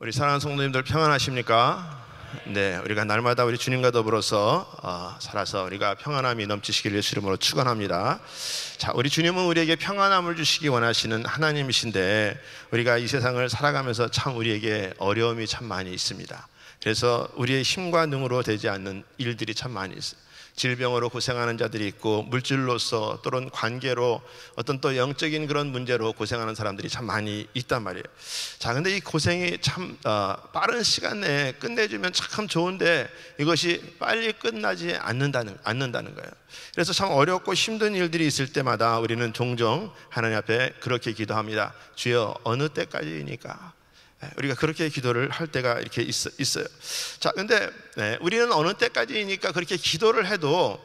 우리 사랑하는 성도님들 평안하십니까? 네, 우리가 날마다 우리 주님과 더불어서 살아서 우리가 평안함이 넘치시길 예수 이름으로 축원합니다. 자, 우리 주님은 우리에게 평안함을 주시기 원하시는 하나님이신데 우리가 이 세상을 살아가면서 참 우리에게 어려움이 참 많이 있습니다. 그래서 우리의 힘과 능으로 되지 않는 일들이 참 많이 있어요. 질병으로 고생하는 자들이 있고, 물질로서 또는 관계로 어떤 또 영적인 그런 문제로 고생하는 사람들이 참 많이 있단 말이에요. 자, 근데 이 고생이 참 빠른 시간 내에 끝내주면 참 좋은데 이것이 빨리 끝나지 않는다는 거예요. 그래서 참 어렵고 힘든 일들이 있을 때마다 우리는 종종 하나님 앞에 그렇게 기도합니다. 주여, 어느 때까지이니까? 우리가 그렇게 기도를 할 때가 이렇게 있어요. 자, 근데 우리는 어느 때까지니까 그렇게 기도를 해도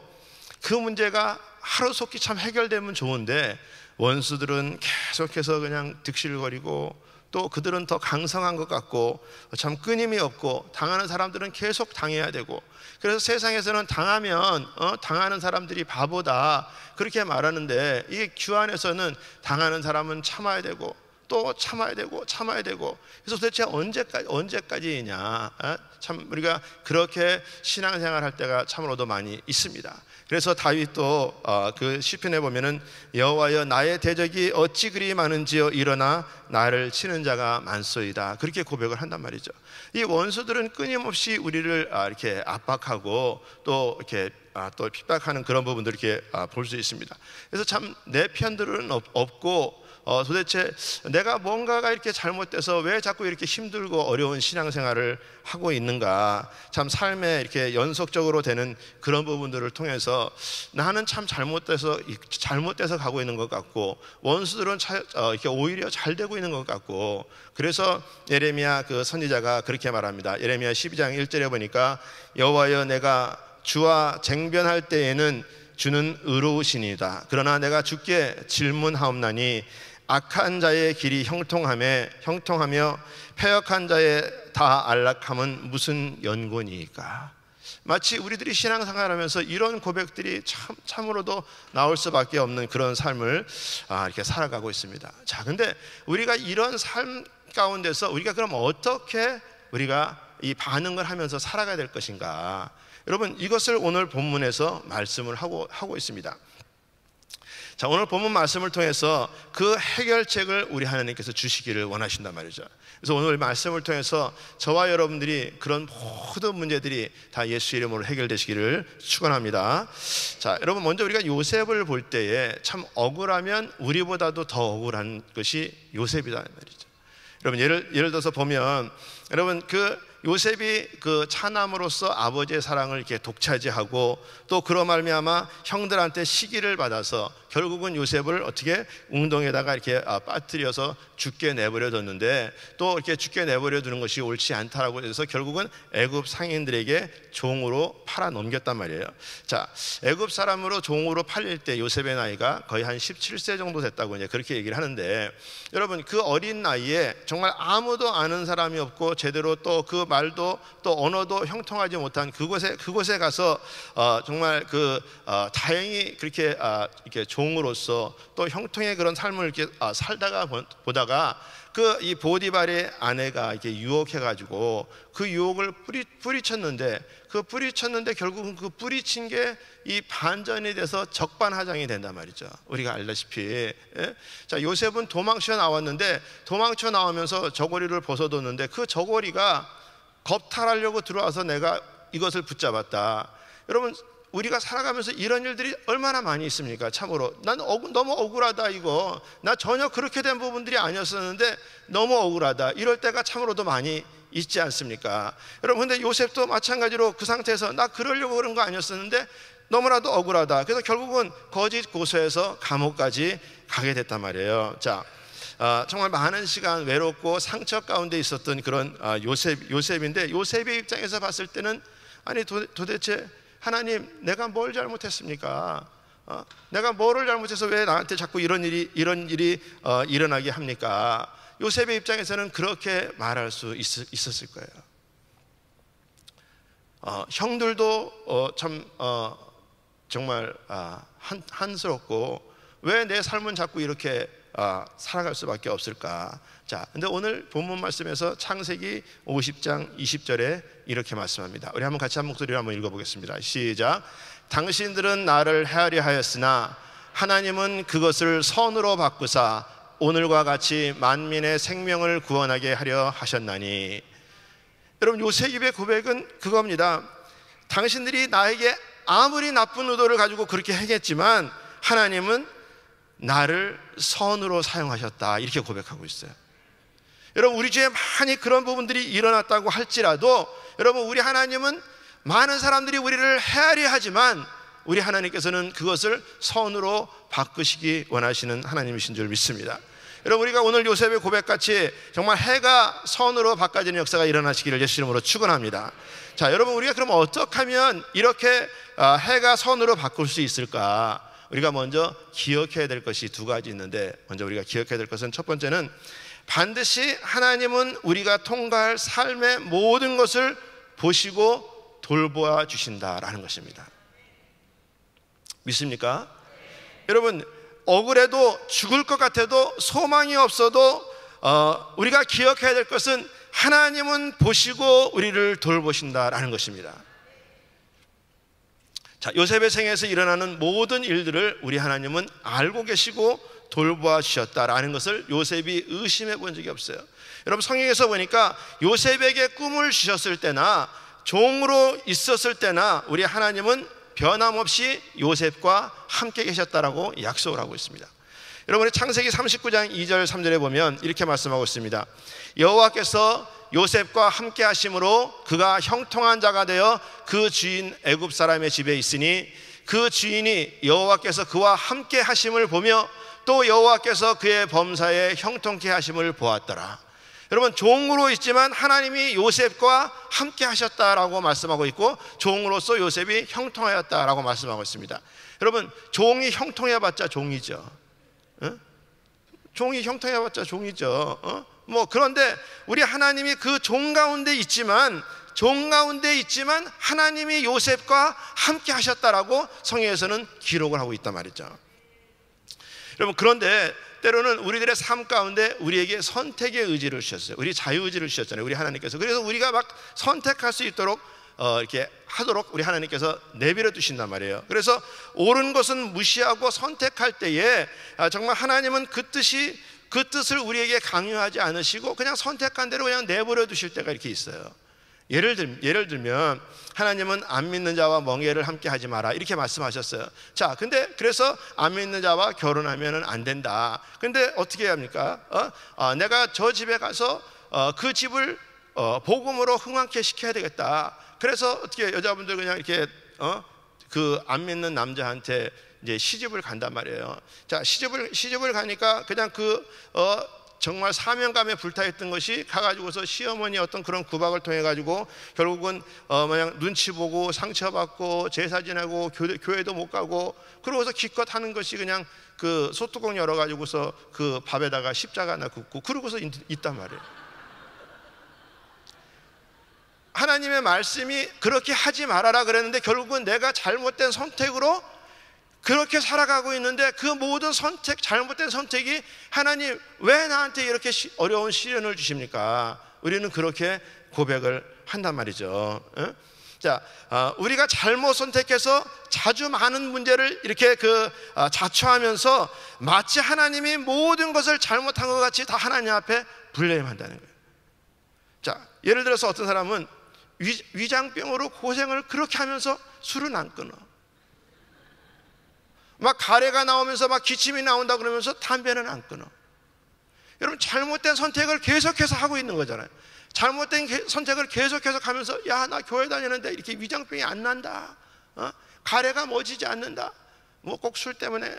그 문제가 하루속히 참 해결되면 좋은데, 원수들은 계속해서 그냥 득실거리고, 또 그들은 더 강성한 것 같고 참 끊임이 없고, 당하는 사람들은 계속 당해야 되고, 그래서 세상에서는 당하면 당하는 사람들이 바보다 그렇게 말하는데, 이게 주 안에서는 당하는 사람은 참아야 되고 또 참아야 되고 그래서 도대체 언제까지냐? 참 우리가 그렇게 신앙생활 할 때가 참으로도 많이 있습니다. 그래서 다윗도 그 시편에 보면은 여호와여, 나의 대적이 어찌 그리 많은지요, 일어나 나를 치는 자가 많소이다, 그렇게 고백을 한단 말이죠. 이 원수들은 끊임없이 우리를 이렇게 압박하고 또 이렇게 또 핍박하는 그런 부분들을 이렇게 볼 수 있습니다. 그래서 참 내 편들은 없고, 도대체 내가 뭔가가 이렇게 잘못돼서 왜 자꾸 이렇게 힘들고 어려운 신앙생활을 하고 있는가, 참 삶에 이렇게 연속적으로 되는 그런 부분들을 통해서 나는 참 잘못돼서 가고 있는 것 같고, 원수들은 이렇게 오히려 잘 되고 있는 것 같고, 그래서 예레미야 그 선지자가 그렇게 말합니다. 예레미야 12장 1절에 보니까 여호와여, 내가 주와 쟁변할 때에는 주는 의로우시니이다. 그러나 내가 주께 질문하옵나니 악한 자의 길이 형통하며 패역한 자의 다 안락함은 무슨 연고니이까? 마치 우리들이 신앙생활하면서 이런 고백들이 참으로도 나올 수밖에 없는 그런 삶을 이렇게 살아가고 있습니다. 자, 근데 우리가 이런 삶 가운데서 우리가 그럼 어떻게 우리가 이 반응을 하면서 살아가야 될 것인가? 여러분, 이것을 오늘 본문에서 말씀을 하고 있습니다. 자, 오늘 본문 말씀을 통해서 그 해결책을 우리 하나님께서 주시기를 원하신단 말이죠. 그래서 오늘 말씀을 통해서 저와 여러분들이 그런 모든 문제들이 다 예수 이름으로 해결되시기를 축원합니다. 자, 여러분, 먼저 우리가 요셉을 볼 때에 참 억울하면 우리보다도 더 억울한 것이 요셉이다 말이죠. 여러분, 예를 들어서 보면, 여러분, 그 요셉이 그 차남으로서 아버지의 사랑을 이렇게 독차지하고, 또 그로 말미암아 형들한테 시기를 받아서 결국은 요셉을 어떻게 웅덩이에다가 이렇게 빠뜨려서 죽게 내버려 뒀는데, 또 이렇게 죽게 내버려 두는 것이 옳지 않다라고 해서 결국은 애굽 상인들에게 종으로 팔아 넘겼단 말이에요. 자, 애굽 사람으로 종으로 팔릴 때 요셉의 나이가 거의 한 17세 정도 됐다고 이제 그렇게 얘기를 하는데, 여러분, 그 어린 나이에 정말 아무도 아는 사람이 없고 제대로 또 그 말도 또 언어도 형통하지 못한 그곳에 가서 정말 다행히 그렇게 이렇게 종으로서 또 형통의 그런 삶을 이렇게 살다가 보다가 이 보디발의 아내가 이렇게 유혹해가지고 그 유혹을 뿌리쳤는데 결국은 그 뿌리친 게 이 반전이 돼서 적반하장이 된단 말이죠. 우리가 알다시피. 예? 자, 요셉은 도망쳐 나왔는데, 도망쳐 나오면서 저고리를 벗어뒀는데 그 저고리가 겁탈하려고 들어와서 내가 이것을 붙잡았다. 여러분, 우리가 살아가면서 이런 일들이 얼마나 많이 있습니까? 참으로 난 너무 억울하다, 이거 나 전혀 그렇게 된 부분들이 아니었었는데 너무 억울하다, 이럴 때가 참으로도 많이 있지 않습니까? 여러분, 근데 요셉도 마찬가지로 그 상태에서 나 그러려고 그런 거 아니었었는데 너무나도 억울하다, 그래서 결국은 거짓 고소해서 감옥까지 가게 됐단 말이에요. 자, 정말 많은 시간 외롭고 상처 가운데 있었던 그런 요셉인데, 요셉의 입장에서 봤을 때는 아니 도대체 하나님, 내가 뭘 잘못했습니까? 내가 뭐를 잘못해서 왜 나한테 자꾸 이런 일이 일어나게 합니까? 요셉의 입장에서는 그렇게 말할 수 있었을 거예요. 형들도 정말 한스럽고, 왜 내 삶은 자꾸 이렇게 살아갈 수밖에 없을까? 자, 근데 오늘 본문 말씀에서 창세기 50장 20절에 이렇게 말씀합니다. 우리 한번 같이 한 목소리로 한번 읽어보겠습니다. 시작. 당신들은 나를 헤아려 하였으나 하나님은 그것을 선으로 바꾸사 오늘과 같이 만민의 생명을 구원하게 하려 하셨나니. 여러분, 요셉의 고백은 그겁니다. 당신들이 나에게 아무리 나쁜 의도를 가지고 그렇게 행했지만 하나님은 나를 선으로 사용하셨다, 이렇게 고백하고 있어요. 여러분, 우리 주에 많이 그런 부분들이 일어났다고 할지라도 여러분, 우리 하나님은 많은 사람들이 우리를 헤아려 하지만 우리 하나님께서는 그것을 선으로 바꾸시기 원하시는 하나님이신 줄 믿습니다. 여러분, 우리가 오늘 요셉의 고백같이 정말 해가 선으로 바꿔지는 역사가 일어나시기를 예수 이름으로 축원합니다. 자, 여러분, 우리가 그럼 어떻게 하면 이렇게 해가 선으로 바꿀 수 있을까? 우리가 먼저 기억해야 될 것이 두 가지 있는데, 먼저 우리가 기억해야 될 것은 첫 번째는 반드시 하나님은 우리가 통과할 삶의 모든 것을 보시고 돌보아 주신다라는 것입니다. 믿습니까? 여러분, 억울해도 죽을 것 같아도 소망이 없어도 우리가 기억해야 될 것은 하나님은 보시고 우리를 돌보신다라는 것입니다. 자, 요셉의 생에서 일어나는 모든 일들을 우리 하나님은 알고 계시고 돌보아 주셨다라는 것을 요셉이 의심해 본 적이 없어요. 여러분, 성경에서 보니까 요셉에게 꿈을 주셨을 때나 종으로 있었을 때나 우리 하나님은 변함없이 요셉과 함께 계셨다라고 약속을 하고 있습니다. 여러분이 창세기 39장 2절 3절에 보면 이렇게 말씀하고 있습니다. 여호와께서 요셉과 함께 하심으로 그가 형통한 자가 되어 그 주인 애굽 사람의 집에 있으니 그 주인이 여호와께서 그와 함께 하심을 보며 또 여호와께서 그의 범사에 형통케 하심을 보았더라. 여러분, 종으로 있지만 하나님이 요셉과 함께 하셨다라고 말씀하고 있고 종으로서 요셉이 형통하였다라고 말씀하고 있습니다. 여러분, 종이 형통해봤자 종이죠. 종이 형통해봤자 종이죠. 그런데 우리 하나님이 그 종 가운데 있지만 하나님이 요셉과 함께 하셨다라고 성경에서는 기록을 하고 있단 말이죠. 여러분, 그런데 때로는 우리들의 삶 가운데 우리에게 선택의 의지를 주셨어요. 우리 자유의지를 주셨잖아요, 우리 하나님께서. 그래서 우리가 막 선택할 수 있도록 이렇게 하도록 우리 하나님께서 내버려 두신단 말이에요. 그래서 옳은 것은 무시하고 선택할 때에 정말 하나님은 그 뜻을 우리에게 강요하지 않으시고 그냥 선택한 대로 그냥 내버려 두실 때가 이렇게 있어요. 예를 들면 하나님은 안 믿는 자와 멍에를 함께 하지 마라, 이렇게 말씀하셨어요. 자, 근데 그래서 안 믿는 자와 결혼하면 안 된다. 근데 어떻게 해야 합니까? 내가 저 집에 가서 그 집을 복음으로 흥왕케 시켜야 되겠다. 그래서 어떻게 여자분들 그냥 이렇게 그 안 믿는 남자한테 이제 시집을 간단 말이에요. 자, 시집을 가니까 그냥 정말 사명감에 불타있던 것이 가가지고서 시어머니 어떤 그런 구박을 통해 가지고 결국은 그냥 눈치 보고 상처받고 제사 지내고 교회도 못 가고 그러고서 기껏 하는 것이 그냥 그 소뚜껑 열어 가지고서 그 밥에다가 십자가 하나 긋고 그러고서 있단 말이에요. 하나님의 말씀이 그렇게 하지 말아라 그랬는데 결국은 내가 잘못된 선택으로 그렇게 살아가고 있는데 그 모든 잘못된 선택이 하나님 왜 나한테 이렇게 어려운 시련을 주십니까? 우리는 그렇게 고백을 한단 말이죠. 자, 우리가 잘못 선택해서 자주 많은 문제를 이렇게 자초하면서 마치 하나님이 모든 것을 잘못한 것 같이 다 하나님 앞에 블레임한다는 거예요. 자, 예를 들어서 어떤 사람은 위장병으로 고생을 그렇게 하면서 술은 안 끊어. 막 가래가 나오면서 막 기침이 나온다 그러면서 담배는 안 끊어. 여러분, 잘못된 선택을 계속해서 하고 있는 거잖아요. 잘못된 선택을 계속해서 하면서 야, 나 교회 다니는데 이렇게 위장병이 안 난다. 가래가 멎지 않는다. 꼭 술 때문에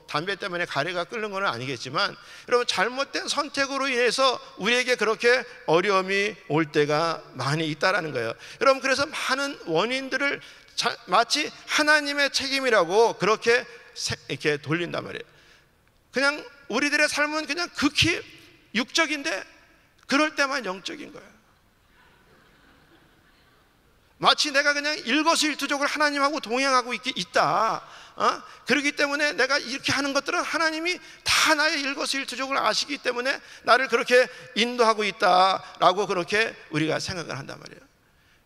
담배 때문에 가래가 끓는 건 아니겠지만 여러분, 잘못된 선택으로 인해서 우리에게 그렇게 어려움이 올 때가 많이 있다라는 거예요. 여러분, 그래서 많은 원인들을 마치 하나님의 책임이라고 그렇게 이렇게 돌린단 말이에요. 그냥 우리들의 삶은 그냥 극히 육적인데 그럴 때만 영적인 거예요. 마치 내가 그냥 일거수일투족을 하나님하고 동행하고 있다. 그렇기 때문에 내가 이렇게 하는 것들은 하나님이 다 나의 일거수일투족을 아시기 때문에 나를 그렇게 인도하고 있다라고 그렇게 우리가 생각을 한단 말이에요.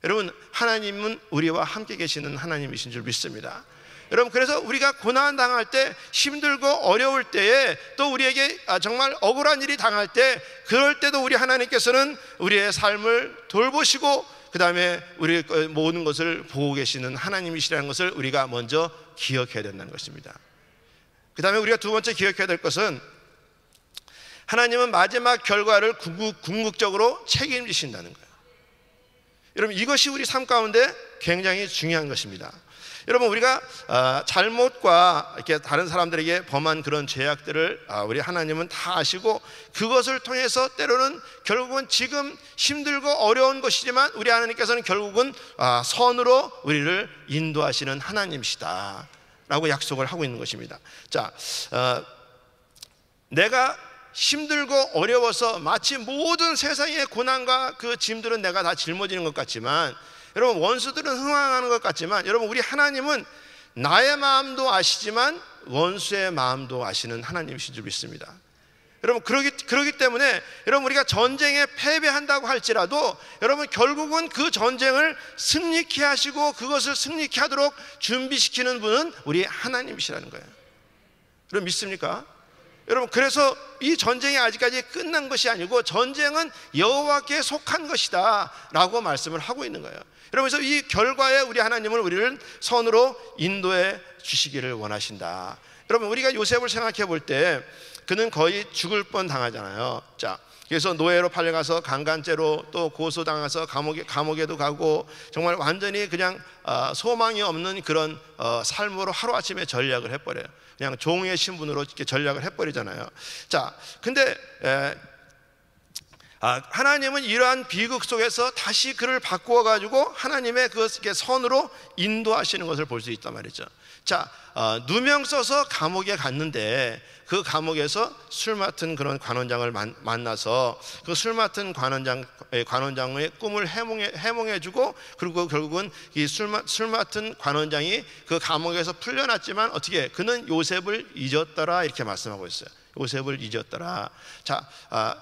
여러분, 하나님은 우리와 함께 계시는 하나님이신 줄 믿습니다. 여러분, 그래서 우리가 고난 당할 때, 힘들고 어려울 때에, 또 우리에게 정말 억울한 일이 당할 때, 그럴 때도 우리 하나님께서는 우리의 삶을 돌보시고 그 다음에 우리 모든 것을 보고 계시는 하나님이시라는 것을 우리가 먼저 기억해야 된다는 것입니다. 그 다음에 우리가 두 번째 기억해야 될 것은, 하나님은 마지막 결과를 궁극적으로 책임지신다는 거예요. 여러분, 이것이 우리 삶 가운데 굉장히 중요한 것입니다. 여러분, 우리가 잘못과 이렇게 다른 사람들에게 범한 그런 죄악들을 우리 하나님은 다 아시고, 그것을 통해서 때로는 결국은 지금 힘들고 어려운 것이지만 우리 하나님께서는 결국은 선으로 우리를 인도하시는 하나님이시다 라고 약속을 하고 있는 것입니다. 자, 내가 힘들고 어려워서 마치 모든 세상의 고난과 그 짐들은 내가 다 짊어지는 것 같지만, 여러분, 원수들은 흥황하는 것 같지만, 여러분, 우리 하나님은 나의 마음도 아시지만 원수의 마음도 아시는 하나님이신 줄 믿습니다. 여러분, 그러기 때문에 여러분, 우리가 전쟁에 패배한다고 할지라도 여러분, 결국은 그 전쟁을 승리케 하시고 그것을 승리케 하도록 준비시키는 분은 우리 하나님이시라는 거예요. 여러분, 믿습니까? 여러분, 그래서 이 전쟁이 아직까지 끝난 것이 아니고 전쟁은 여호와께 속한 것이다 라고 말씀을 하고 있는 거예요. 여러분, 그래서 이 결과에 우리 하나님은 우리를 선으로 인도해 주시기를 원하신다. 여러분, 우리가 요셉을 생각해 볼 때 그는 거의 죽을 뻔 당하잖아요. 자, 그래서 노예로 팔려가서 강간죄로 또 고소당해서 감옥에도 가고, 정말 완전히 그냥 소망이 없는 그런 삶으로 하루아침에 전락을 해버려요. 그냥 종의 신분으로 이렇게 전락을 해버리잖아요. 자, 근데 하나님은 이러한 비극 속에서 다시 그를 바꾸어 가지고 하나님의 그 선으로 인도하시는 것을 볼 수 있단 말이죠. 자, 누명 써서 감옥에 갔는데 그 감옥에서 술 맡은 그런 관원장을 만나서 그 술 맡은 관원장의 꿈을 해몽해주고, 그리고 결국은 이 술 맡은 관원장이 그 감옥에서 풀려났지만 어떻게, 그는 요셉을 잊었더라 이렇게 말씀하고 있어요. 요셉을 잊었더라. 자,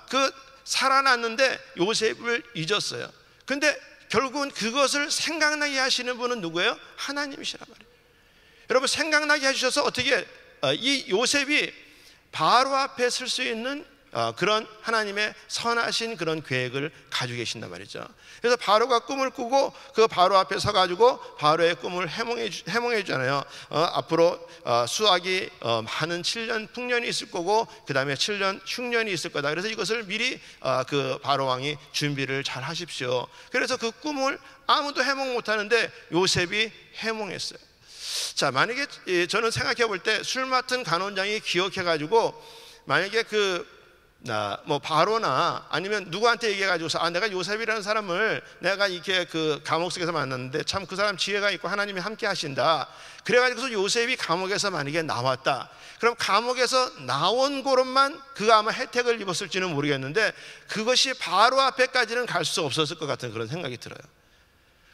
그 살아났는데 요셉을 잊었어요. 근데 결국은 그것을 생각나게 하시는 분은 누구예요? 하나님이시란 말이에요. 여러분, 생각나게 해주셔서 어떻게 이 요셉이 바로 앞에 설 수 있는 그런 하나님의 선하신 그런 계획을 가지고 계신단 말이죠. 그래서 바로가 꿈을 꾸고 그 바로 앞에 서가지고 바로의 꿈을 해몽해 주잖아요. 앞으로 수학이 많은 7년 풍년이 있을 거고 그 다음에 7년 흉년이 있을 거다. 그래서 이것을 미리 그 바로 왕이 준비를 잘 하십시오. 그래서 그 꿈을 아무도 해몽 못하는데 요셉이 해몽했어요. 자, 만약에 저는 생각해 볼 때 술 맡은 간원장이 기억해 가지고 만약에 뭐 바로나 아니면 누구한테 얘기해 가지고서 내가 요셉이라는 사람을 내가 이렇게 그 감옥 속에서 만났는데 참 그 사람 지혜가 있고 하나님이 함께 하신다. 그래 가지고서 요셉이 감옥에서 만약에 나왔다. 그럼 감옥에서 나온 거로만 그가 아마 혜택을 입었을지는 모르겠는데 그것이 바로 앞에까지는 갈 수 없었을 것 같은 그런 생각이 들어요.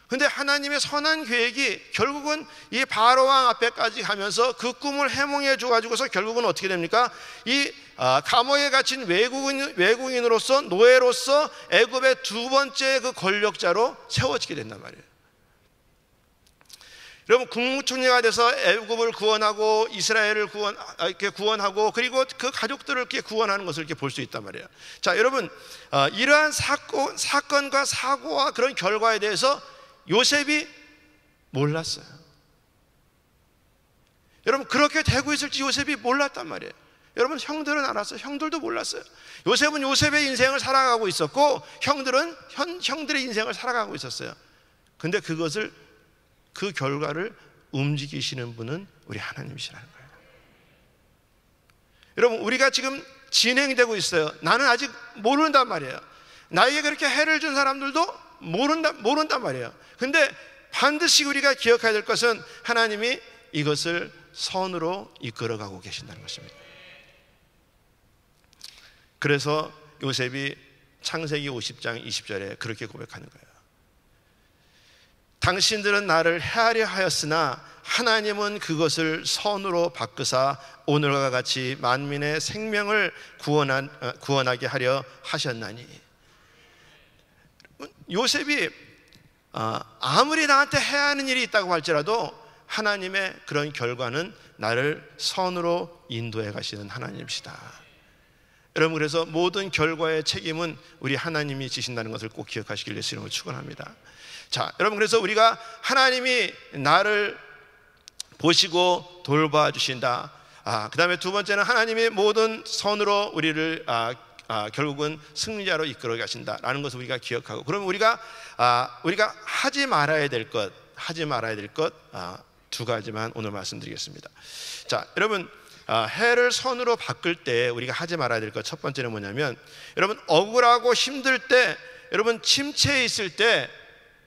근데 하나님의 선한 계획이 결국은 이 바로왕 앞에까지 가면서 그 꿈을 해몽해 줘가지고서 결국은 어떻게 됩니까? 이 감옥에 갇힌 외국인으로서, 노예로서 애굽의 두 번째 그 권력자로 세워지게 된단 말이에요. 여러분, 국무총리가 돼서 애굽을 구원하고 이스라엘을 이렇게 구원하고 그리고 그 가족들을 이렇게 구원하는 것을 이렇게 볼 수 있단 말이에요. 자, 여러분, 이러한 사건과 사고와 그런 결과에 대해서 요셉이 몰랐어요. 여러분, 그렇게 되고 있을지 요셉이 몰랐단 말이에요. 여러분, 형들은 알았어요. 형들도 몰랐어요. 요셉은 요셉의 인생을 살아가고 있었고 형들은 형들의 인생을 살아가고 있었어요. 근데 그 결과를 움직이시는 분은 우리 하나님이시라는 거예요. 여러분, 우리가 지금 진행되고 있어요. 나는 아직 모른단 말이에요. 나에게 그렇게 해를 준 사람들도 모른단 말이에요. 근데 반드시 우리가 기억해야 될 것은 하나님이 이것을 선으로 이끌어가고 계신다는 것입니다. 그래서 요셉이 창세기 50장 20절에 그렇게 고백하는 거예요. 당신들은 나를 해하려 하였으나 하나님은 그것을 선으로 바꾸사 오늘과 같이 만민의 생명을 구원하게 하려 하셨나니. 요셉이 아무리 나한테 해하는 일이 있다고 할지라도 하나님의 그런 결과는 나를 선으로 인도해 가시는 하나님이시다. 여러분, 그래서 모든 결과의 책임은 우리 하나님이 지신다는 것을 꼭 기억하시길 예수 이름으로 축원합니다. 자, 여러분, 그래서 우리가 하나님이 나를 보시고 돌봐주신다. 그 다음에 두 번째는 하나님이 모든 선으로 우리를 결국은 승리자로 이끌어 가신다라는 것을 우리가 기억하고, 그러면 우리가 하지 말아야 될 것 두 가지만 오늘 말씀드리겠습니다. 자, 여러분, 해를 선으로 바꿀 때 우리가 하지 말아야 될 것 첫 번째는 뭐냐면, 여러분, 억울하고 힘들 때, 여러분, 침체에 있을 때,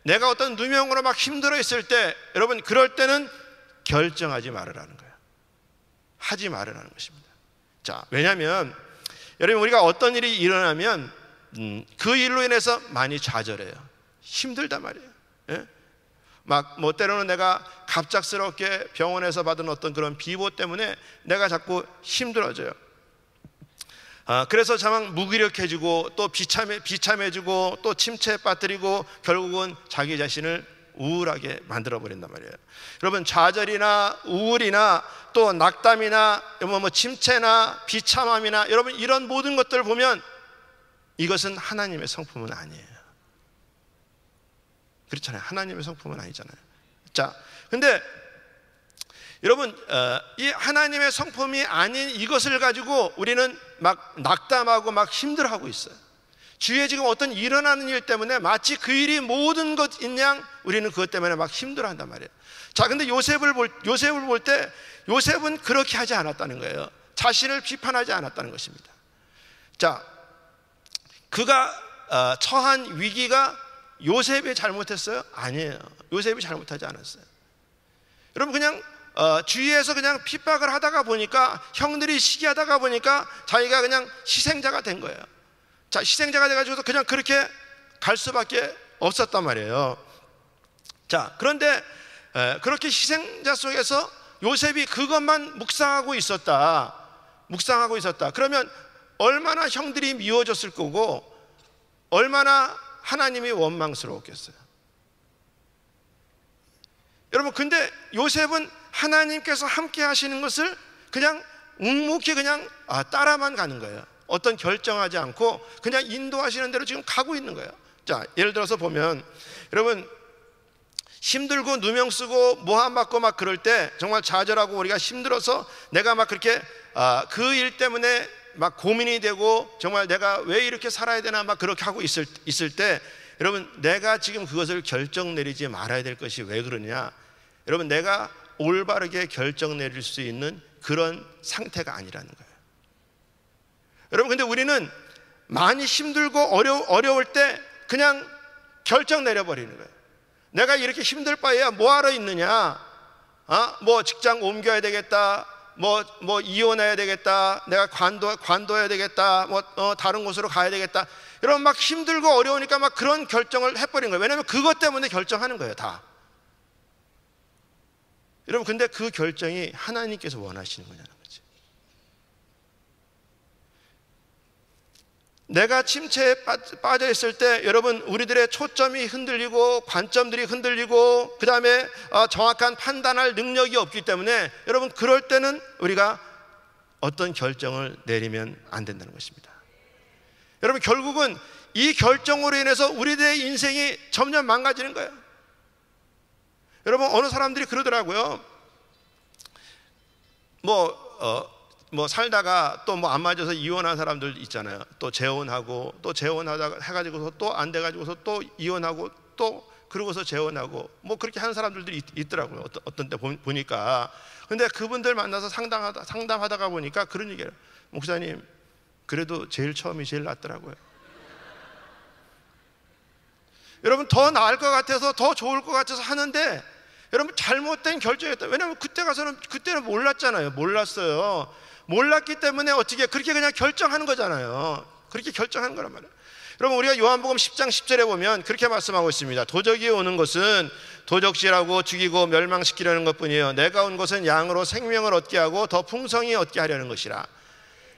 내가 어떤 누명으로 막 힘들어 있을 때, 여러분, 그럴 때는 결정하지 말으라는 거예요. 하지 말으라는 것입니다. 자, 왜냐하면 여러분, 우리가 어떤 일이 일어나면 그 일로 인해서 많이 좌절해요. 힘들단 말이에요. 예? 막 뭐 때로는 내가 갑작스럽게 병원에서 받은 어떤 그런 비보 때문에 내가 자꾸 힘들어져요. 그래서 자막 무기력해지고 또 비참해지고 또 침체에 빠뜨리고 결국은 자기 자신을 우울하게 만들어버린단 말이에요. 여러분, 좌절이나 우울이나 또 낙담이나 뭐 침체나 비참함이나 여러분 이런 모든 것들을 보면 이것은 하나님의 성품은 아니에요. 그렇잖아요. 하나님의 성품은 아니잖아요. 자, 근데 여러분, 이 하나님의 성품이 아닌 이것을 가지고 우리는 막 낙담하고 막 힘들어하고 있어요. 주위에 지금 어떤 일어나는 일 때문에 마치 그 일이 모든 것인 양 우리는 그것 때문에 막 힘들어한단 말이에요. 자, 근데 요셉을 볼 때 요셉은 그렇게 하지 않았다는 거예요. 자신을 비판하지 않았다는 것입니다. 자, 그가 처한 위기가 요셉이 잘못했어요? 아니에요. 요셉이 잘못하지 않았어요. 여러분, 그냥 주위에서 그냥 핍박을 하다가 보니까, 형들이 시기하다가 보니까 자기가 그냥 희생자가 된 거예요. 자, 희생자가 돼가지고 그냥 그렇게 갈 수밖에 없었단 말이에요. 자, 그런데 그렇게 희생자 속에서 요셉이 그것만 묵상하고 있었다. 그러면 얼마나 형들이 미워졌을 거고 얼마나 하나님이 원망스러웠겠어요. 여러분, 근데 요셉은 하나님께서 함께 하시는 것을 그냥 묵묵히 그냥 따라만 가는 거예요. 어떤 결정하지 않고 그냥 인도하시는 대로 지금 가고 있는 거예요. 자, 예를 들어서 보면 여러분, 힘들고 누명 쓰고 모함 받고 막 그럴 때 정말 좌절하고 우리가 힘들어서 내가 막 그렇게 그 일 때문에 막 고민이 되고 정말 내가 왜 이렇게 살아야 되나 막 그렇게 하고 있을 때, 여러분, 내가 지금 그것을 결정 내리지 말아야 될 것이 왜 그러냐? 여러분, 내가 올바르게 결정 내릴 수 있는 그런 상태가 아니라는 거예요. 여러분, 근데 우리는 많이 힘들고 어려울 때 그냥 결정 내려버리는 거예요. 내가 이렇게 힘들 바에야 뭐하러 있느냐? 뭐 직장 옮겨야 되겠다, 뭐 이혼해야 되겠다, 내가 관둬야 되겠다, 다른 곳으로 가야 되겠다. 여러분, 막 힘들고 어려우니까 막 그런 결정을 해버린 거예요. 왜냐하면 그것 때문에 결정하는 거예요, 다. 여러분, 근데 그 결정이 하나님께서 원하시는 거냐는 거지. 내가 침체에 빠져 있을 때 여러분, 우리들의 초점이 흔들리고 관점들이 흔들리고 그 다음에 정확한 판단할 능력이 없기 때문에 여러분, 그럴 때는 우리가 어떤 결정을 내리면 안 된다는 것입니다. 여러분, 결국은 이 결정으로 인해서 우리들의 인생이 점점 망가지는 거예요. 여러분, 어느 사람들이 그러더라고요. 뭐 살다가 또 뭐 안 맞아서 이혼한 사람들 있잖아요. 또 재혼하고 또 재혼하다가 해가지고서 또 안 돼가지고서 또 이혼하고 또 그러고서 재혼하고 뭐 그렇게 하는 사람들이 있더라고요. 어떤 때 보니까. 근데 그분들 만나서 상담하다가 보니까 그런 얘기예요. 목사님, 그래도 제일 처음이 제일 낫더라고요. 여러분, 더 나을 것 같아서 더 좋을 것 같아서 하는데 여러분, 잘못된 결정이었다. 왜냐하면 그때는 몰랐잖아요. 몰랐기 때문에 어떻게 그렇게 그냥 결정하는 거잖아요. 그렇게 결정하는 거란 말이에요. 여러분, 우리가 요한복음 10장 10절에 보면 그렇게 말씀하고 있습니다. 도적이 오는 것은 도적질하고 죽이고 멸망시키려는 것뿐이에요. 내가 온 것은 양으로 생명을 얻게 하고 더 풍성히 얻게 하려는 것이라.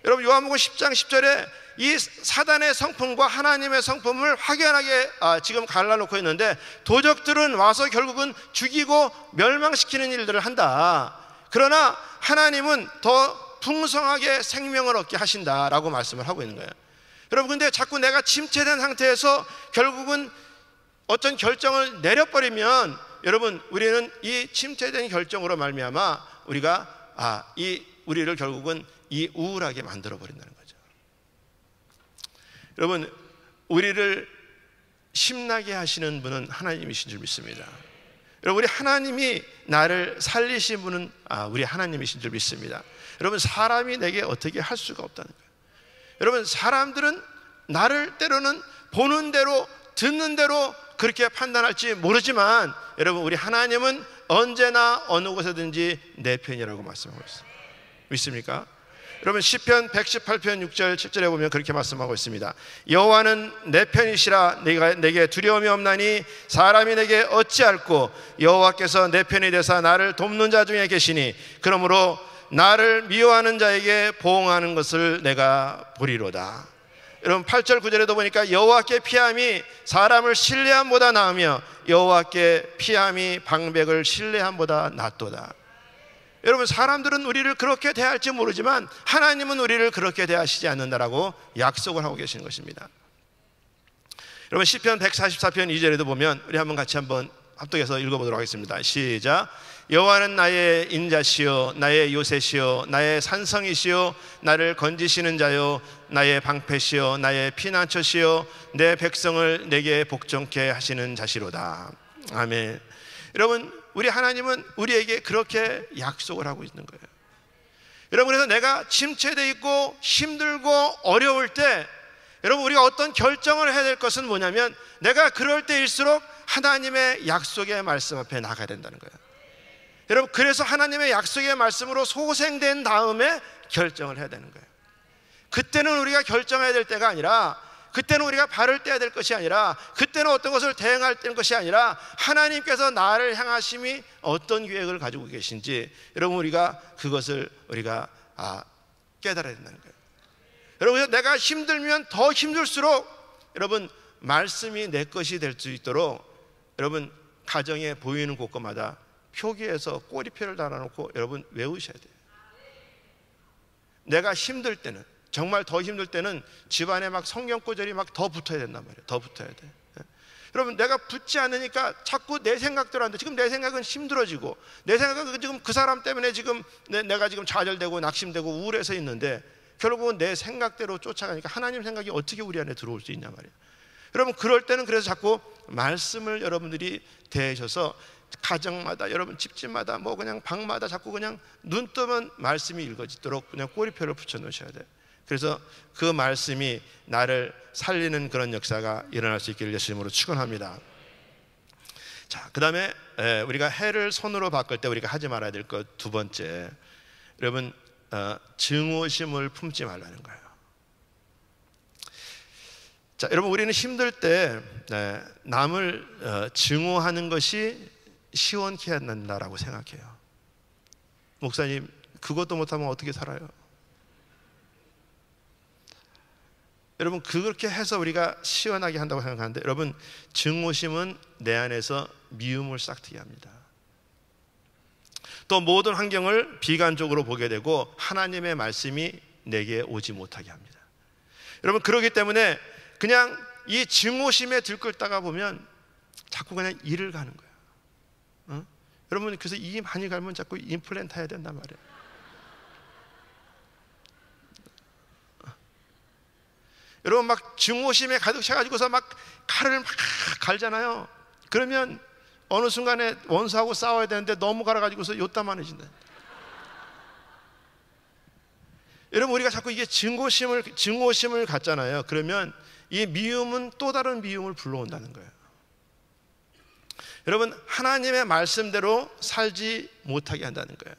여러분, 요한복음 10장 10절에 이 사단의 성품과 하나님의 성품을 확연하게 지금 갈라놓고 있는데, 도적들은 와서 결국은 죽이고 멸망시키는 일들을 한다. 그러나 하나님은 더 풍성하게 생명을 얻게 하신다라고 말씀을 하고 있는 거예요. 여러분, 근데 자꾸 내가 침체된 상태에서 결국은 어떤 결정을 내려버리면, 여러분, 우리는 이 침체된 결정으로 말미암아 우리를 결국은 이 우울하게 만들어 버린다는 거죠. 여러분, 우리를 심나게 하시는 분은 하나님이신 줄 믿습니다. 여러분, 우리 하나님이 나를 살리신 분은 우리 하나님이신 줄 믿습니다. 여러분, 사람이 내게 어떻게 할 수가 없다는 거예요. 여러분, 사람들은 나를 때로는 보는 대로 듣는 대로 그렇게 판단할지 모르지만, 여러분, 우리 하나님은 언제나 어느 곳에든지 내 편이라고 말씀하고 있습니다. 믿습니까? 여러분, 시편 118편 6절 7절에 보면 그렇게 말씀하고 있습니다. 여호와는 내 편이시라. 내게 두려움이 없나니 사람이 내게 어찌할꼬. 여호와께서 내 편이 되사 나를 돕는 자 중에 계시니 그러므로 나를 미워하는 자에게 보응하는 것을 내가 보리로다. 여러분, 8절 9절에도 보니까 여호와께 피함이 사람을 신뢰함보다 나으며 여호와께 피함이 방백을 신뢰함보다 낫도다. 여러분, 사람들은 우리를 그렇게 대할지 모르지만 하나님은 우리를 그렇게 대하시지 않는다라고 약속을 하고 계시는 것입니다. 여러분, 시편 144편 2절에도 보면 우리 같이 한번 합독해서 읽어보도록 하겠습니다. 시작. 여호와는 나의 인자시요 나의 요새시요 나의 산성이시요 나를 건지시는 자요 나의 방패시요 나의 피난처시요 내 백성을 내게 복종케 하시는 자시로다. 아멘. 여러분, 우리 하나님은 우리에게 그렇게 약속을 하고 있는 거예요. 여러분, 그래서 내가 침체되어 있고 힘들고 어려울 때, 여러분, 우리가 어떤 결정을 해야 될 것은 뭐냐면, 내가 그럴 때일수록 하나님의 약속의 말씀 앞에 나가야 된다는 거예요. 여러분, 그래서 하나님의 약속의 말씀으로 소생된 다음에 결정을 해야 되는 거예요. 그때는 우리가 결정해야 될 때가 아니라, 그때는 우리가 발을 떼야 될 것이 아니라, 그때는 어떤 것을 대응할 것이 아니라, 하나님께서 나를 향하심이 어떤 계획을 가지고 계신지, 여러분, 그것을 우리가 깨달아야 된다는 거예요. 여러분, 내가 힘들면 더 힘들수록 여러분, 말씀이 내 것이 될 수 있도록 여러분, 가정에 보이는 곳곳마다 표기해서 꼬리표를 달아놓고 여러분 외우셔야 돼요. 내가 힘들 때는, 정말 더 힘들 때는 집안에 막 성경 구절이 막 더 붙어야 된단 말이에요. 더 붙어야 돼. 여러분, 내가 붙지 않으니까 자꾸 내 생각대로 안 돼. 지금 내 생각은 힘들어지고, 내 생각은 지금 그 사람 때문에 지금 내가 지금 좌절되고 낙심되고 우울해서 있는데, 결국은 내 생각대로 쫓아가니까 하나님 생각이 어떻게 우리 안에 들어올 수 있냐 말이에요. 여러분, 그럴 때는 그래서 자꾸 말씀을 여러분들이 대셔서 가정마다, 여러분 집집마다, 뭐 그냥 방마다 자꾸 그냥 눈 뜨면 말씀이 읽어지도록 그냥 꼬리표를 붙여 놓으셔야 돼요. 그래서 그 말씀이 나를 살리는 그런 역사가 일어날 수 있기를 예수님으로 축원합니다. 자, 그 다음에 우리가 해를 손으로 바꿀 때 우리가 하지 말아야 될 것 두 번째, 여러분, 증오심을 품지 말라는 거예요. 자, 여러분, 우리는 힘들 때 남을 증오하는 것이 시원케 한다라고 생각해요. 목사님, 그것도 못하면 어떻게 살아요? 여러분, 그렇게 해서 우리가 시원하게 한다고 생각하는데, 여러분, 증오심은 내 안에서 미움을 싹트게 합니다. 또 모든 환경을 비관적으로 보게 되고 하나님의 말씀이 내게 오지 못하게 합니다. 여러분, 그렇기 때문에 그냥 이 증오심에 들끓다가 보면 자꾸 그냥 이를 가는 거예요. 여러분, 그래서 이 많이 갈면 자꾸 임플란트 해야 된단 말이에요. 여러분, 막 증오심에 가득 차가지고서 막 칼을 막 갈잖아요. 그러면 어느 순간에 원수하고 싸워야 되는데 너무 갈아가지고서 요따만해진다. 여러분, 우리가 자꾸 이게 증오심을 갖잖아요. 그러면 이 미움은 또 다른 미움을 불러온다는 거예요. 여러분, 하나님의 말씀대로 살지 못하게 한다는 거예요.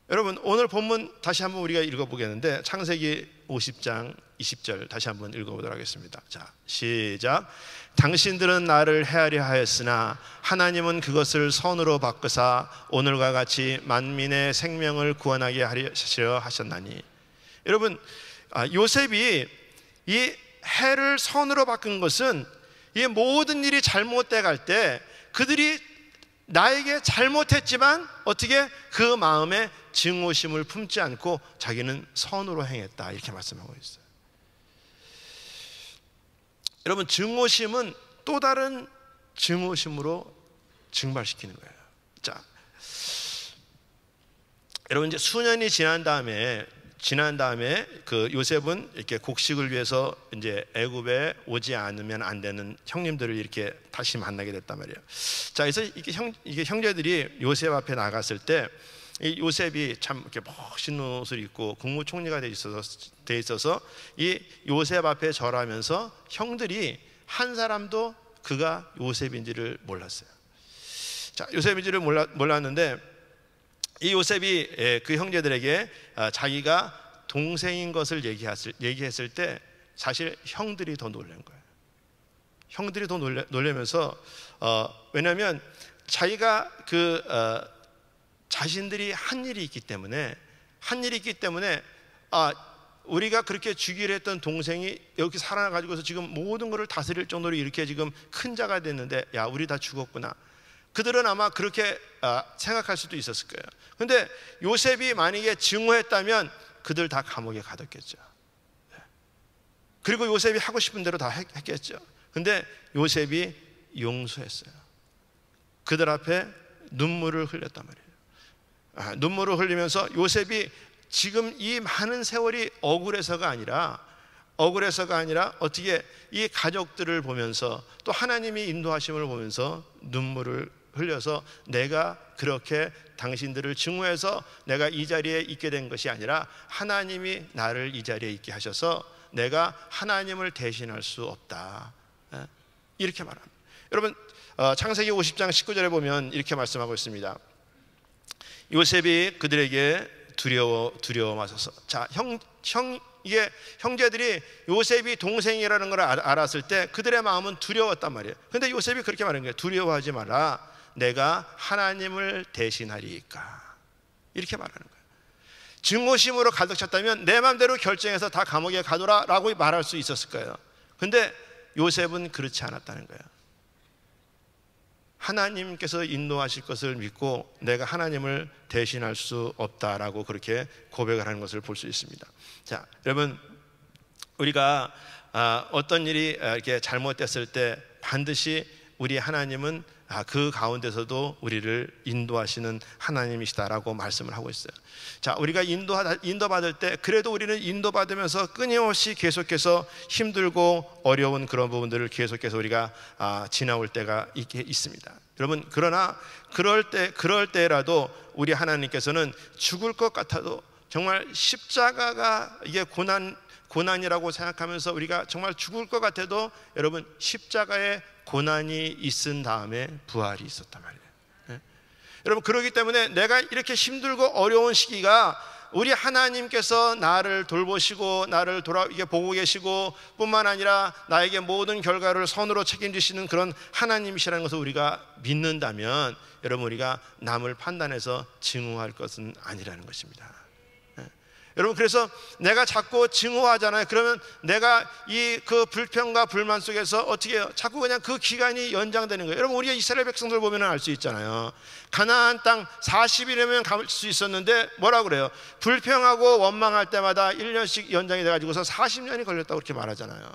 여러분, 오늘 본문 다시 한번 우리가 읽어보겠는데, 창세기 50장 20절 다시 한번 읽어보도록 하겠습니다. 자, 시작. 당신들은 나를 헤아려 하였으나 하나님은 그것을 선으로 바꾸사 오늘과 같이 만민의 생명을 구원하게 하려 하셨나니. 여러분, 요셉이 이 해를 선으로 바꾼 것은 이 모든 일이 잘못돼 갈 때 그들이 나에게 잘못했지만 어떻게 그 마음에 증오심을 품지 않고 자기는 선으로 행했다, 이렇게 말씀하고 있어요. 여러분, 증오심은 또 다른 증오심으로 증발시키는 거예요. 자, 여러분, 이제 수년이 지난 다음에 그 요셉은 이렇게 곡식을 위해서 이제 애굽에 오지 않으면 안 되는 형님들을 이렇게 다시 만나게 됐단 말이에요. 자, 그래서 이게 형제들이 요셉 앞에 나갔을 때 이 요셉이 참 이렇게 멋있는 옷을 입고 국무총리가 돼 있어서 이 요셉 앞에 절하면서 형들이 한 사람도 그가 요셉인지를 몰랐어요. 자, 요셉인지를 몰랐는데 이 요셉이 그 형제들에게 자기가 동생인 것을 얘기했을 때 사실 형들이 더 놀란 거예요. 형들이 더 놀라면서 왜냐하면 자기가 자신들이 한 일이 있기 때문에 우리가 그렇게 주기로 했던 동생이 여기 살아나가지고서 지금 모든 것을 다스릴 정도로 이렇게 지금 큰 자가 됐는데, 야, 우리 다 죽었구나. 그들은 아마 그렇게 생각할 수도 있었을 거예요. 근데 요셉이 만약에 증오했다면 그들 다 감옥에 가뒀겠죠. 그리고 요셉이 하고 싶은 대로 다 했겠죠. 근데 요셉이 용서했어요. 그들 앞에 눈물을 흘렸단 말이에요. 눈물을 흘리면서 요셉이 지금 이 많은 세월이 억울해서가 아니라 어떻게 이 가족들을 보면서 또 하나님이 인도하심을 보면서 눈물을 흘려서 내가 그렇게 당신들을 증오해서 내가 이 자리에 있게 된 것이 아니라 하나님이 나를 이 자리에 있게 하셔서 내가 하나님을 대신할 수 없다, 이렇게 말합니다. 여러분, 창세기 50장 19절에 보면 이렇게 말씀하고 있습니다. 요셉이 그들에게 두려워하셔서, 자, 이게 형제들이 요셉이 동생이라는 걸 알았을 때 그들의 마음은 두려웠단 말이에요. 근데 요셉이 그렇게 말하는 거예요. 두려워하지 마라, 내가 하나님을 대신하리이까, 이렇게 말하는 거예요. 증오심으로 가득 찼다면 내 마음대로 결정해서 다 감옥에 가둬라 라고 말할 수 있었을 거예요. 근데 요셉은 그렇지 않았다는 거예요. 하나님께서 인도하실 것을 믿고 내가 하나님을 대신할 수 없다라고 그렇게 고백을 하는 것을 볼 수 있습니다. 자, 여러분, 우리가 어떤 일이 이렇게 잘못됐을 때 반드시 우리 하나님은 그 가운데서도 우리를 인도하시는 하나님이시다라고 말씀을 하고 있어요. 자, 우리가 인도받을 때 그래도 우리는 인도받으면서 끊임없이 계속해서 힘들고 어려운 그런 부분들을 계속해서 우리가 지나올 때가 있습니다. 여러분, 그러나 그럴 때라도 우리 하나님께서는 죽을 것 같아도 정말 십자가가 이게 고난이라고 생각하면서 우리가 정말 죽을 것 같아도 여러분, 십자가에 고난이 있은 다음에 부활이 있었단 말이에요. 여러분, 그렇기 때문에 내가 이렇게 힘들고 어려운 시기가 우리 하나님께서 나를 돌보시고 나를 이게 보고 계시고 뿐만 아니라 나에게 모든 결과를 선으로 책임지시는 그런 하나님이시라는 것을 우리가 믿는다면 여러분, 우리가 남을 판단해서 증오할 것은 아니라는 것입니다. 여러분, 그래서 내가 자꾸 증오하잖아요. 그러면 내가 그 불평과 불만 속에서 어떻게 해요? 자꾸 그냥 그 기간이 연장되는 거예요. 여러분, 우리가 이스라엘 백성들 보면 알 수 있잖아요. 가나안 땅 40일이면 갈 수 있었는데 뭐라고 그래요? 불평하고 원망할 때마다 1년씩 연장이 돼가지고서 40년이 걸렸다고 그렇게 말하잖아요.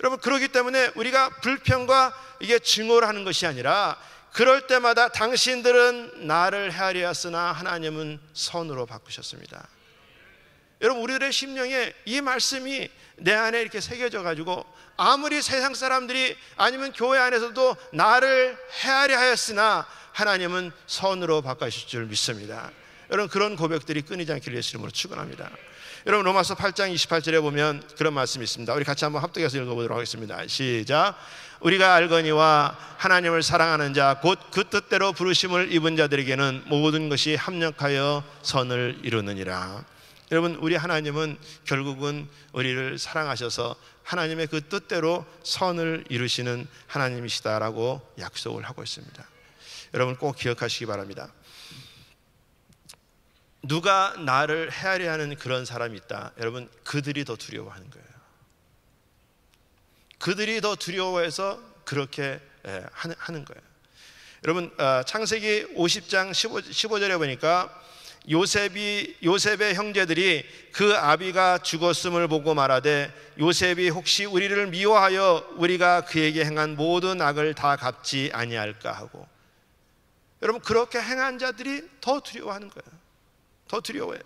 여러분, 그렇기 때문에 우리가 불평과 이게 증오를 하는 것이 아니라 그럴 때마다 당신들은 나를 헤아려 하였으나 하나님은 선으로 바꾸셨습니다. 여러분, 우리들의 심령에 이 말씀이 내 안에 이렇게 새겨져 가지고 아무리 세상 사람들이 아니면 교회 안에서도 나를 헤아려 하였으나 하나님은 선으로 바꾸실 줄 믿습니다. 여러분, 그런 고백들이 끊이지 않기를 예수 이름으로 축원합니다. 여러분, 로마서 8장 28절에 보면 그런 말씀이 있습니다. 우리 같이 한번 합독해서 읽어보도록 하겠습니다. 시작. 우리가 알거니와 하나님을 사랑하는 자 곧 그 뜻대로 부르심을 입은 자들에게는 모든 것이 합력하여 선을 이루느니라. 여러분, 우리 하나님은 결국은 우리를 사랑하셔서 하나님의 그 뜻대로 선을 이루시는 하나님이시다라고 약속을 하고 있습니다. 여러분 꼭 기억하시기 바랍니다. 누가 나를 헤아려 하는 그런 사람이 있다. 여러분, 그들이 더 두려워하는 거예요. 그들이 더 두려워해서 그렇게 하는 거예요. 여러분, 창세기 50장 15절에 보니까 요셉의 형제들이 그 아비가 죽었음을 보고 말하되 요셉이 혹시 우리를 미워하여 우리가 그에게 행한 모든 악을 다 갚지 아니할까 하고, 여러분 그렇게 행한 자들이 더 두려워하는 거예요. 더 두려워해요.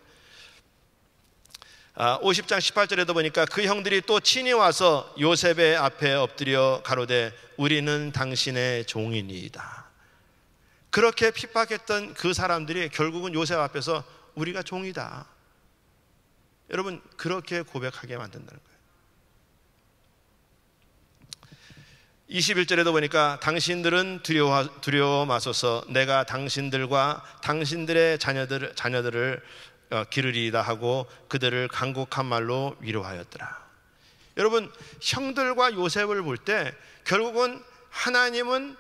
50장 18절에도 보니까 그 형들이 또 친히 와서 요셉의 앞에 엎드려 가로되 우리는 당신의 종이니이다. 그렇게 핍박했던 그 사람들이 결국은 요셉 앞에서 우리가 종이다, 여러분 그렇게 고백하게 만든다는 거예요. 21절에도 보니까 당신들은 두려워 마소서, 내가 당신들과 당신들의 자녀들을 기르리이다 하고 그들을 간곡한 말로 위로하였더라. 여러분, 형들과 요셉을 볼 때 결국은 하나님은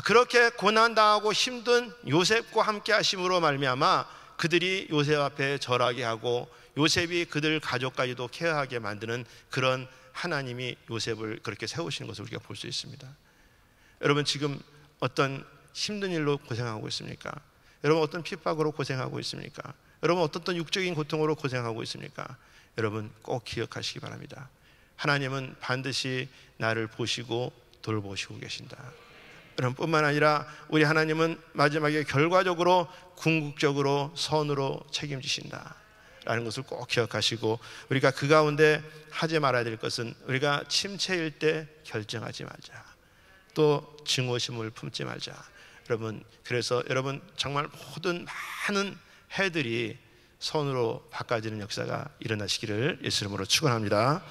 그렇게 고난당하고 힘든 요셉과 함께 하심으로 말미암아 그들이 요셉 앞에 절하게 하고 요셉이 그들 가족까지도 케어하게 만드는 그런 하나님이 요셉을 그렇게 세우시는 것을 우리가 볼 수 있습니다. 여러분, 지금 어떤 힘든 일로 고생하고 있습니까? 여러분 어떤 핍박으로 고생하고 있습니까? 여러분 어떤 육적인 고통으로 고생하고 있습니까? 여러분 꼭 기억하시기 바랍니다. 하나님은 반드시 나를 보시고 돌보시고 계신다. 여러분 뿐만 아니라 우리 하나님은 마지막에 결과적으로 궁극적으로 선으로 책임지신다 라는 것을 꼭 기억하시고, 우리가 그 가운데 하지 말아야 될 것은 우리가 침체일 때 결정하지 말자, 또 증오심을 품지 말자. 여러분, 그래서 여러분 정말 모든 많은 해들이 선으로 바꿔지는 역사가 일어나시기를 예수 이름으로 축원합니다.